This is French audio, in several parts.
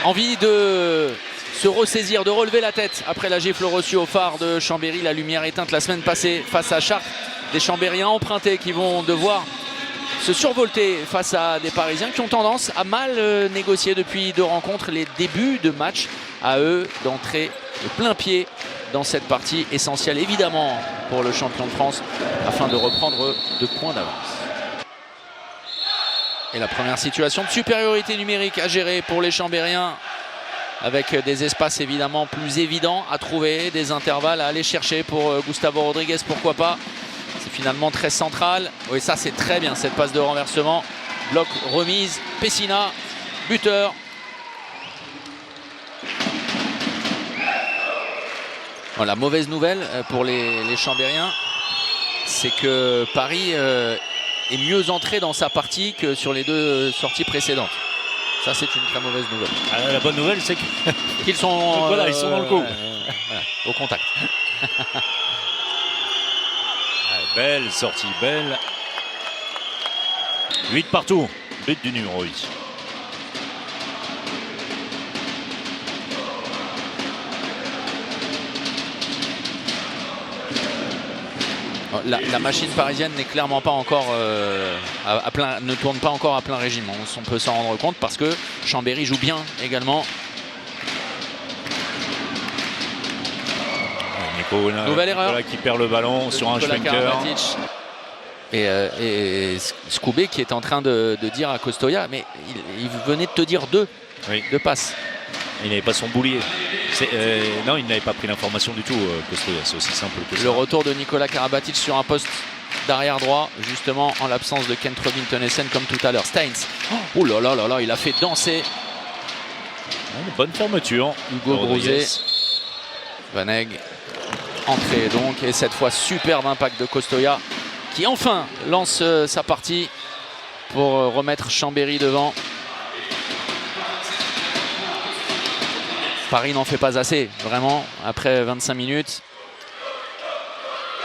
Envie de se ressaisir, de relever la tête après la gifle reçue au phare de Chambéry. La lumière éteinte la semaine passée face à Chartres. Des Chambériens empruntés qui vont devoir se survolter face à des Parisiens qui ont tendance à mal négocier depuis 2 rencontres. Les débuts de match à eux d'entrer de plein pied dans cette partie essentielle évidemment pour le champion de France afin de reprendre 2 points d'avance. Et la première situation de supériorité numérique à gérer pour les Chambériens avec des espaces évidemment plus évidents à trouver, des intervalles à aller chercher pour Gustavo Rodriguez, pourquoi pas. C'est finalement très central. Oui, ça c'est très bien cette passe de renversement. Bloc, remise, Pessina, buteur. Bon, la mauvaise nouvelle pour les Chambériens, c'est que Paris est mieux entré dans sa partie que sur les 2 sorties précédentes. Ça, c'est une très mauvaise nouvelle. Alors, la bonne nouvelle, c'est qu'ils sont, voilà, ils sont dans le coup. Voilà, au contact. Belle sortie, belle. 8 partout. But du numéro 8. La machine parisienne n'est clairement pas encore ne tourne pas encore à plein régime. On peut s'en rendre compte parce que Chambéry joue bien également. Nouvelle erreur qui perd le ballon sur un Schwenker. Et Scoubé qui est en train de dire à Costoya, mais il venait de te dire 2 passes. Il n'avait pas son boulier. Non, il n'avait pas pris l'information du tout, Costoya. C'est aussi simple que ça. Le retour de Nicolas Karabatic sur un poste d'arrière droit, justement en l'absence de Kent Robin Teunissen comme tout à l'heure. Steins. Oh là là là là, il a fait danser. Une bonne fermeture. Hugo Brouzet. Vaneg. Entrée donc, et cette fois superbe impact de Costoya qui enfin lance sa partie pour remettre Chambéry devant. Paris n'en fait pas assez, vraiment, après 25 minutes.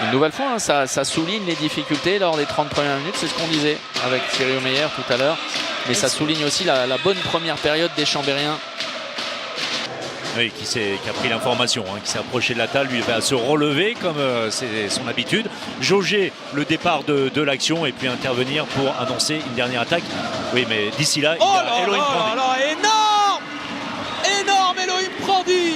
Une nouvelle fois, hein, ça souligne les difficultés lors des 30 premières minutes, c'est ce qu'on disait avec Thierry Omeyer tout à l'heure. Mais ça souligne aussi la bonne première période des Chambériens. Oui, qui a pris l'information, hein, qui s'est approché de la table, lui va se relever comme c'est son habitude, jauger le départ de l'action et puis intervenir pour annoncer une dernière attaque. Oui, mais d'ici là, il y a Elohim Prandi. Énorme, énorme Elohim Prandi.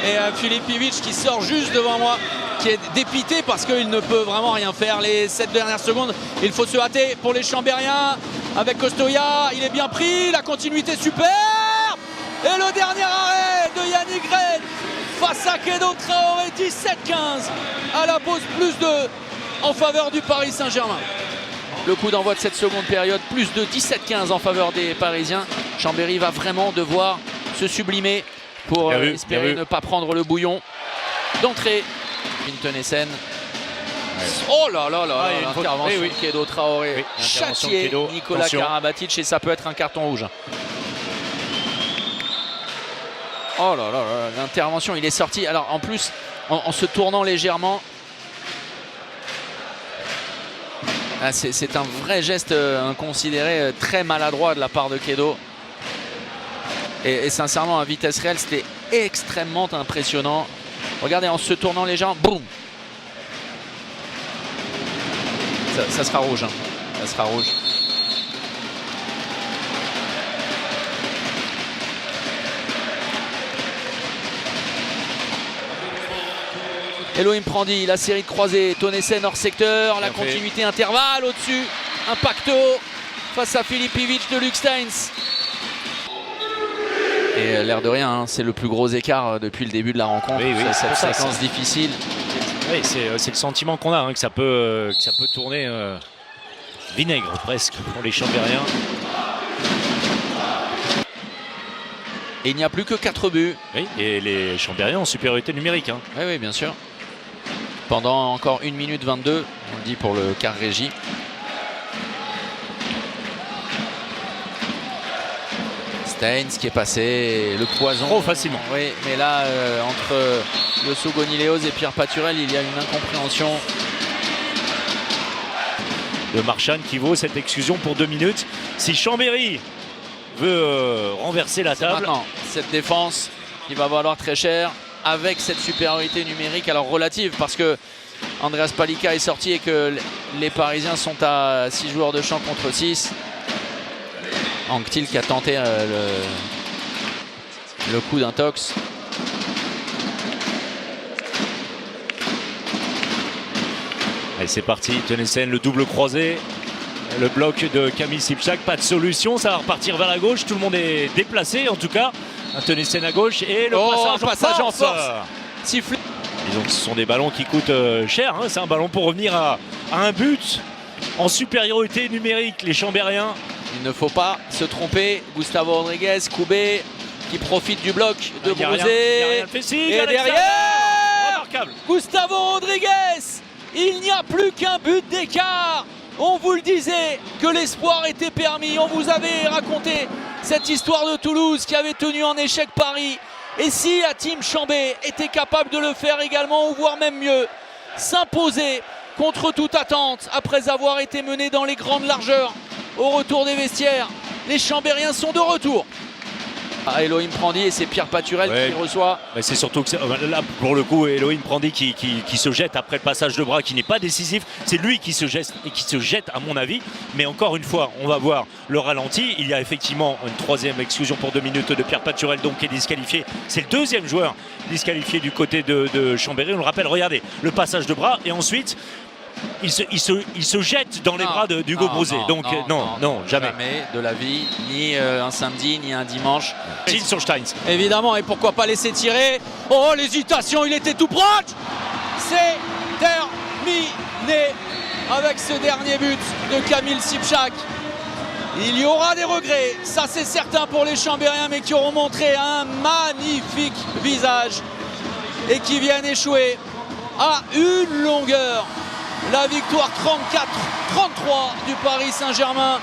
Et Filipovic qui sort juste devant moi, qui est dépité parce qu'il ne peut vraiment rien faire. Les 7 dernières secondes, il faut se hâter pour les Chambériens. Avec Costoya, il est bien pris, la continuité superbe. Et le dernier arrêt de Yannick Green face à Kedo Traoré, 17-15 à la pause, plus 2 en faveur du Paris Saint-Germain. Le coup d'envoi de cette seconde période, plus de 17-15 en faveur des Parisiens. Chambéry va vraiment devoir se sublimer pour espérer ne pas prendre le bouillon d'entrée. Teunissen. Oh là là là, l'intervention de Kedo Traoré, châtié Nicolas Karabatic, et ça peut être un carton rouge. Oh là là, l'intervention, il est sorti, alors en plus en se tournant légèrement. C'est un vrai geste inconsidéré, très maladroit de la part de Kedo. Et sincèrement, à vitesse réelle, c'était extrêmement impressionnant. Regardez, en se tournant légèrement, boum. Ça sera rouge, hein. Ça sera rouge. Elohim Prandi, la série de croisés, Teunissen hors secteur, la continuité intervalle au-dessus, impacto face à Filipovic de Luc Steins. Et l'air de rien, hein, c'est le plus gros écart depuis le début de la rencontre, cette séquence difficile. Oui, c'est le sentiment qu'on a, hein, que ça peut tourner vinaigre presque pour les Chambériens. Et il n'y a plus que 4 buts. Oui, et les Chambériens en supériorité numérique. Hein. Oui, bien sûr. Pendant encore 1 minute 22, on le dit pour le quart régie. Steins qui est passé, le poison. Trop facilement. Oui, mais là, entre Yosso Gonileos et Pierre Paturel, il y a une incompréhension. de Marchand qui vaut cette exclusion pour 2 minutes. Si Chambéry veut renverser la table. Maintenant, cette défense qui va valoir très cher avec cette supériorité numérique, alors relative, parce que Andreas Palika est sorti et que les Parisiens sont à 6 joueurs de champ contre 6. Anctil qui a tenté le coup d'intox. Allez, c'est parti, Tennyson, le double croisé. Le bloc de Camille Sipchak, pas de solution, ça va repartir vers la gauche. Tout le monde est déplacé en tout cas. Un Tennyson à gauche et le passage en force. Sifflé. Disons que ce sont des ballons qui coûtent cher. Hein. C'est un ballon pour revenir à un but en supériorité numérique, les Chambériens. Il ne faut pas se tromper. Gustavo Rodriguez, Koubé qui profite du bloc de Brouzé. Et derrière, remarquable. Gustavo Rodriguez. Il n'y a plus qu'un but d'écart. On vous le disait que l'espoir était permis. On vous avait raconté cette histoire de Toulouse qui avait tenu en échec Paris. Et si la team Chambé était capable de le faire également, ou voire même mieux, s'imposer contre toute attente après avoir été mené dans les grandes largeurs au retour des vestiaires, les Chambériens sont de retour. Elohim Prandi et c'est Pierre Paturel qui reçoit. Mais c'est surtout que là pour le coup Elohim Prandi qui se jette après le passage de bras qui n'est pas décisif. C'est lui qui se jette à mon avis. Mais encore une fois, on va voir le ralenti. Il y a effectivement une troisième exclusion pour 2 minutes de Pierre Paturel donc qui est disqualifié. C'est le deuxième joueur disqualifié du côté de Chambéry. On le rappelle, regardez le passage de bras et ensuite il se jette dans les bras d'Hugo Brouzé. Donc non, jamais. Jamais de la vie, ni un samedi, ni un dimanche. Sur Steins. Évidemment, et pourquoi pas laisser tirer. Oh, l'hésitation, il était tout proche. C'est terminé avec ce dernier but de Camille Sipchak. Il y aura des regrets, ça c'est certain pour les Chambériens, mais qui auront montré un magnifique visage et qui viennent échouer à une longueur. La victoire 34-33 du Paris Saint-Germain.